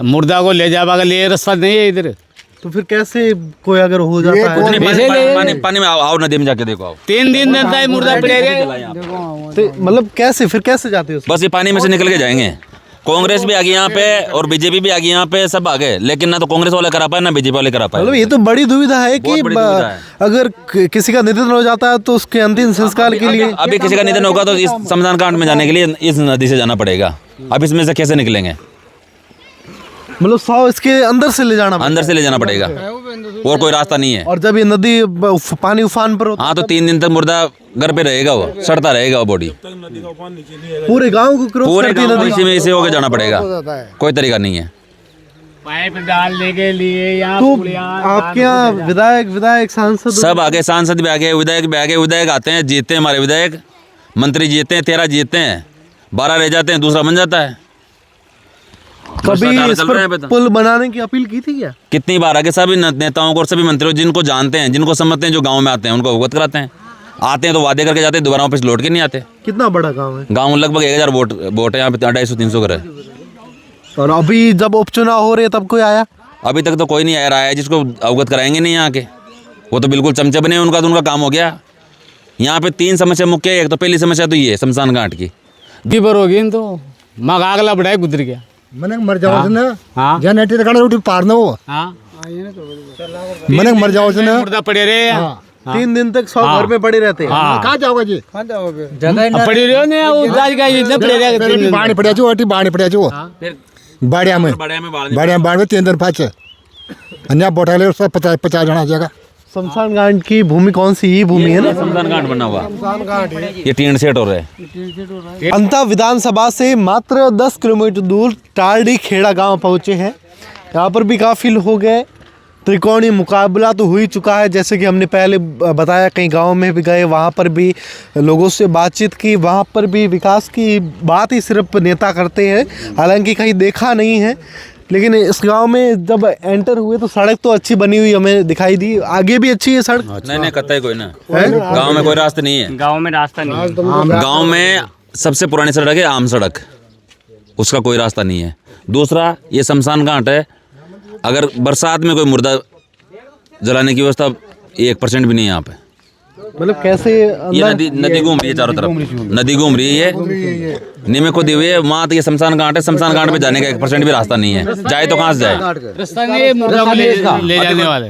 मुर्दा को ले जाने के लिए रास्ता नहीं है इधर। तो फिर कैसे कोई अगर हो जाता है? पानी में आओ नदी में जाके देखो आओ। 3 दिन रहता है मुर्दा पड़ेगा। तो मतलब कैसे फिर कैसे जाते हो? बस ये पानी में से निकल के जाएंगे। कांग्रेस भी आ गई यहाँ पे और बीजेपी भी आ गई यहाँ पे, सब आ गए, लेकिन ना तो कांग्रेस वाले करा पाए ना बीजेपी वाले करा पाए। मतलब ये तो बड़ी दुविधा है कि अगर किसी का निधन हो जाता है तो उसके अंतिम संस्कार के लिए अभी किसी का निधन होगा तो इस शमशान घाट में जाने के लिए इस नदी से जाना पड़ेगा। अब इसमें से कैसे निकलेंगे? मतलब 100 इसके अंदर से ले जाना पड़ेगा और कोई रास्ता नहीं है। और जब ये नदी पानी उफान पर होता हाँ तो 3 दिन तक मुर्दा घर पे रहेगा, वो सड़ता रहेगा वो बॉडी। पूरे गांव को क्रॉस पूरे करती गांव नदी इसी में इसे होकर जाना पड़ेगा, कोई तरीका नहीं है। पाइप डालने के लिए यहाँ तो आपके यहाँ विधायक सांसद सब आगे, सांसद भी आगे, विधायक भी आगे। विधायक आते हैं, जीतते हैं हमारे विधायक, मंत्री जीतते हैं, 13 जीतते हैं, 12 रह जाते हैं, दूसरा बन जाता है। कभी इस पर पुल बनाने की अपील की थी क्या? कितनी बार आगे सभी नेताओं को और सभी मंत्रियों जिनको जानते हैं, जिनको समझते हैं, जो गांव में आते हैं उनको अवगत कराते हैं। आते हैं तो वादे करके जाते हैं, दोबारा वापस लौट के नहीं आते। कितना बड़ा गांव है? गांव लगभग 1000 वोट है यहाँ पे, 250-300 घर है। और अभी जब उपचुनाव हो रहे हैं तब कोई आया? अभी तक तो कोई नहीं आया रहा है जिसको अवगत कराएंगे नहीं यहाँ के। वो तो बिल्कुल चमचे बने, उनका तो उनका काम हो गया। यहाँ पे 3 समस्या मुख्य है। एक तो पहली समस्या तो ये शमशान घाट की बर होगी तो मग आगला बढ़ाए गुजर गया। मने मर जाओ ना। हाँ जनरेटर का रोटी पारना हो। हाँ मने मर जाओ ना। मुर्दा पड़े रहे। 3 दिन तक 100 घर में पड़े रहते हैं। कहाँ जाओगे जी? जगह पड़ी रहो ने वो जाज का इतना पड़े रहे। बाणी पड़े जो अटी बाणी पड़े जो बाड़िया में 3 दिन पाछे अन्य बोटाले उसका 50 जना जाएगा। शमशान घाट की भूमि कौन सी? ये भूमि है ना, शमशान घाट बना हुआ। ये 3 सेट हो रहे हैं। अंता विधानसभा से मात्र 10 किलोमीटर दूर टालडी खेड़ा गांव पहुंचे हैं। यहाँ पर भी काफ़ी लोग हो गए। त्रिकोणीय मुकाबला तो हो ही चुका है, जैसे कि हमने पहले बताया। कई गांव में भी गए, वहाँ पर भी लोगों से बातचीत की, वहाँ पर भी विकास की बात ही सिर्फ नेता करते हैं, हालांकि कहीं देखा नहीं है। लेकिन इस गांव में जब एंटर हुए तो सड़क तो अच्छी बनी हुई हमें दिखाई दी। आगे भी अच्छी है सड़क? नहीं कतई कोई ना, गांव में कोई रास्ता नहीं है। गांव में रास्ता नहीं है। गांव में सबसे पुरानी सड़क है आम सड़क, उसका कोई रास्ता नहीं है। दूसरा ये शमशान घाट है, अगर बरसात में कोई मुर्दा जलाने की व्यवस्था 1% भी नहीं है यहाँ पे। मतलब कैसे? ये नदी घूम रही है चारों तरफ, नदी घूम रही है, नीमे खुदी हुई है। वहाँ तो ये शमशान घाट है, शमशान घाट पे जाने का 1% भी रास्ता नहीं है। जाए तो कहाँ से जाए? रास्ता नहीं है। मुर्दा को ले जाने वाले,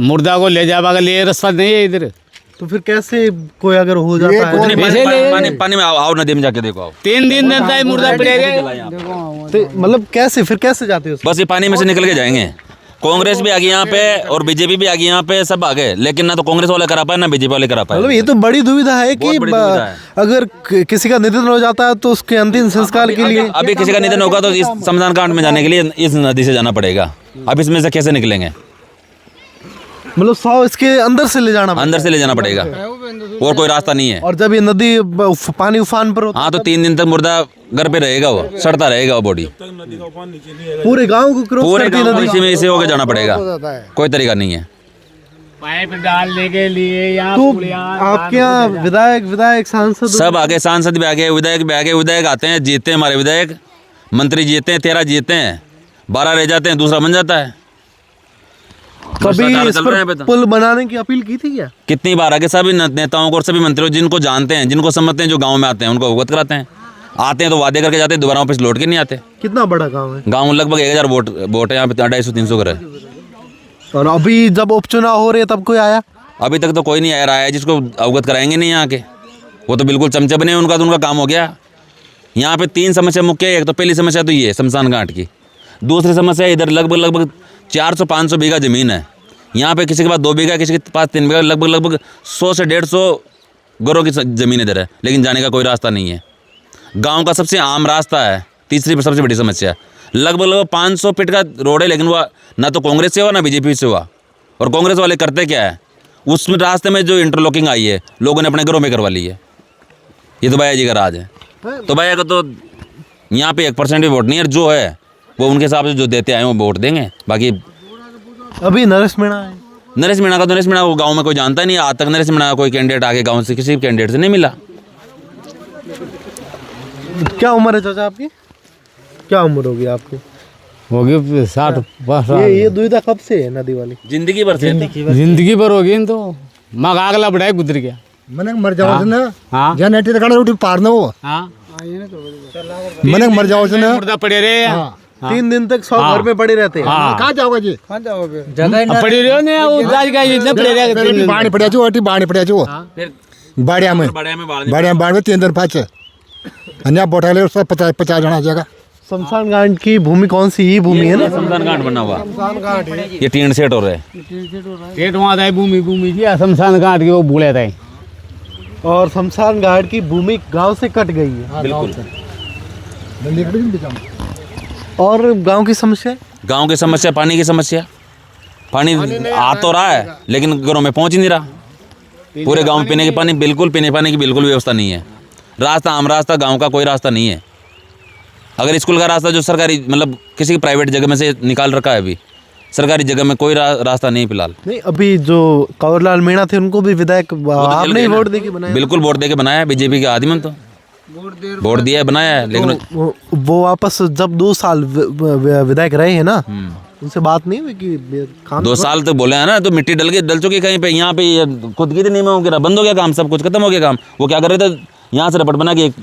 मुर्दा को ले जाने के लिए रास्ता नहीं है इधर। तो फिर कैसे कोई अगर हो जाता है? पानी में आओ नदी में जाके देखो आओ। 3 दिन रहता है मुर्दा पड़ेगा। तो मतलब कैसे फिर कैसे जाते हो? बस ये पानी में से निकल के जाएंगे। कांग्रेस भी आ गई यहाँ पे और बीजेपी भी आ गई यहाँ पे, सब आ गए, लेकिन ना तो कांग्रेस वाले करा पाए ना बीजेपी वाले करा पाए। मतलब ये तो बड़ी दुविधा है कि अगर किसी का निधन हो जाता है तो उसके अंतिम संस्कार के लिए अभी किसी का निधन होगा तो इस शमशान घाट में जाने के लिए इस नदी से जाना पड़ेगा। अब इसमें से कैसे निकलेंगे? मतलब 100 इसके अंदर से ले जाना पड़ेगा और कोई रास्ता नहीं है। और जब ये नदी पानी उफान पर होता हाँ तो 3 दिन तक मुर्दा घर पे रहेगा, वो सड़ता रहेगा वो बॉडी। पूरे गांव को क्रॉस करती नदी इसी में इसे होकर जाना पड़ेगा, कोई तरीका नहीं है। पाइप डालने के लिए यहाँ तो आपके यहाँ विधायक सांसद सब आगे, सांसद भी आगे, विधायक भी आगे। विधायक आते हैं, जीतते हैं हमारे विधायक, मंत्री जीतते हैं, 13 जीतते हैं, 12 रह जाते हैं, दूसरा बन जाता है। कभी इस पर पुल बनाने की अपील की थी क्या? कितनी बार आगे सभी नेताओं को और सभी मंत्रियों जिनको जानते हैं, जिनको समझते हैं, जो गांव में आते हैं उनको अवगत कराते हैं। आते हैं तो वादे करके जाते हैं, दोबारा वापस लौट के नहीं आते। कितना बड़ा गांव है? गांव लगभग 1000 वोट है यहाँ पे, 250-300 घर है। और अभी जब उपचुनाव हो रहे हैं तब कोई आया? अभी तक तो कोई नहीं आया रहा है जिसको अवगत कराएंगे नहीं यहाँ के। वो तो बिल्कुल चमचे बने, उनका तो उनका काम हो गया। यहाँ पे 3 समस्या मुख्य है। एक तो पहली समस्या तो ये शमशान घाट की। दूसरी समस्या इधर लगभग 400-500 बीघा ज़मीन है। यहाँ पे किसी के पास 2 बीघा, किसी के पास 3 बीघा, लगभग 100 से 150 घरों की ज़मीन इधर है, लेकिन जाने का कोई रास्ता नहीं है। गांव का सबसे आम रास्ता है। तीसरी सबसे बड़ी समस्या, लगभग 500 फीट का रोड है, लेकिन वह ना तो कांग्रेस से हुआ ना बीजेपी से हुआ। और कांग्रेस वाले करते क्या है, उस रास्ते में जो इंटरलॉकिंग आई है लोगों ने अपने घरों में करवा ली है। ये तो भैया जी का राज है। तो भैया का तो यहाँ पे 1% भी वोट नहीं है, जो है वो उनके हिसाब से जो देते आए वो वोट देंगे। बाकी अभी नरेश मीणा है। नरेश मीणा को गांव में कोई जानता नहीं। आज तक नरेश मीणा का कोई कैंडिडेट आगे गांव से किसी कैंडिडेट से नहीं मिला। क्या उम्र है चाचा आपकी? क्या उम्र होगी आपकी? होगी 60 ये दुविधा कब से है नदी वाली? जिंदगी भर से जिंदगी भर होगी इन तो मग आगला बढ़ाए गुजर गया। मैंने मर जाओ ना हाँ जहाँ नेटी तक रोटी पार ना वो हाँ मैंने मर जाओ ना मुर्दा पड़े रहे हाँ 3 दिन तक 100 घर में पड़े रहते हैं। हाँ कहाँ जाओगे जी अब पड़ी रहे हो ने वो जाज का इतने पड़े रहे 3 दिन बाणी पड़ा जो ओटी बाणी पड़ा जो फिर बाड़िया में बाड़िया बाढ़ में 3 दिन पाँच अन्य बोटा ले उसका 50 जन आ जाएगा। शमशान घाट की भूमि कौन सी? ये भूमि है ना? शमशान घाट बना हुआ ये टीन सेट हो रहा है। पेट वहाँ था भूमि भूमि जी शमशान घाट की वो बोले थे। और शमशान घाट की भूमि गांव से कट गई है। बिल्कुल और गांव की समस्या? गांव की समस्या पानी की समस्या। पानी आ तो रहा है लेकिन घरों में पहुंच ही नहीं रहा। पूरे गांव में पीने के पानी बिल्कुल पीने पानी की बिल्कुल व्यवस्था नहीं है। रास्ता आम रास्ता गांव का कोई रास्ता नहीं है। अगर स्कूल का रास्ता जो सरकारी मतलब किसी की प्राइवेट जगह में से निकाल रखा है, अभी सरकारी जगह में कोई रास्ता नहीं फिलहाल। नहीं, अभी जो कंवरलाल मीणा थे उनको भी विधायक आपने ही वोट देके बनाया? बिल्कुल वोट देके बनाया, बीजेपी के आदमी तो वोट दिया है बनाया है। लेकिन वो वापस जब 2 साल विधायक रहे हैं ना, उनसे बात नहीं हुई कि काम 2 साल तो बोले हैं ना, तो मिट्टी डल चुकी कहीं पे। यहाँ पे खुद की नहीं हो गया, बंद हो गया काम, सब कुछ खत्म हो गया काम। वो क्या कर रहे थे, यहाँ से रपट बना के एक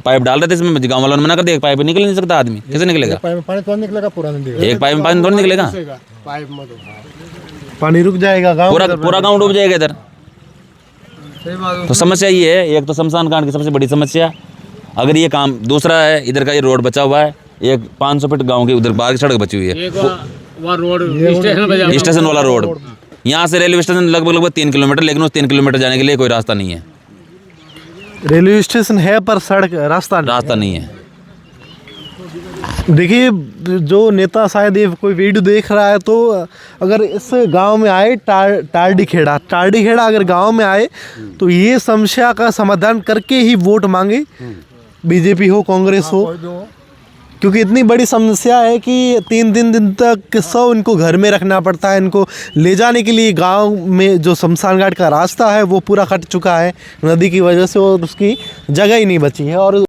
पाइप डाल रहे थे इसमें। गाँव वालों ने मना कर दिया, एक पाइप निकल नहीं सकता आदमी, कैसे निकलेगा? पानी तो निकलेगा पूरा नदी एक पाइप में पानी थोड़ी निकलेगा, पानी रुक जाएगा, गाँव पूरा गाँव डूब जाएगा इधर। तो समस्या ये है, एक तो शमशान घाट की सबसे बड़ी समस्या। अगर ये काम दूसरा है, इधर का ये रोड बचा हुआ है, एक 500 फीट गांव की उधर बाहर की सड़क बची हुई है, स्टेशन वाला रोड। यहाँ से रेलवे स्टेशन लगभग 3 किलोमीटर, लेकिन उस 3 किलोमीटर जाने के लिए कोई रास्ता नहीं है। रेलवे स्टेशन है पर सड़क रास्ता नहीं है। देखिए, जो नेता शायद ये कोई वीडियो देख रहा है, तो अगर इस गांव में आए, टारडी खेड़ा अगर गांव में आए तो ये समस्या का समाधान करके ही वोट मांगे, बीजेपी हो कांग्रेस हो, क्योंकि इतनी बड़ी समस्या है कि 3 दिन तक 100 इनको घर में रखना पड़ता है। इनको ले जाने के लिए गांव में जो शमशान घाट का रास्ता है वो पूरा कट चुका है नदी की वजह से, और उसकी जगह ही नहीं बची है। और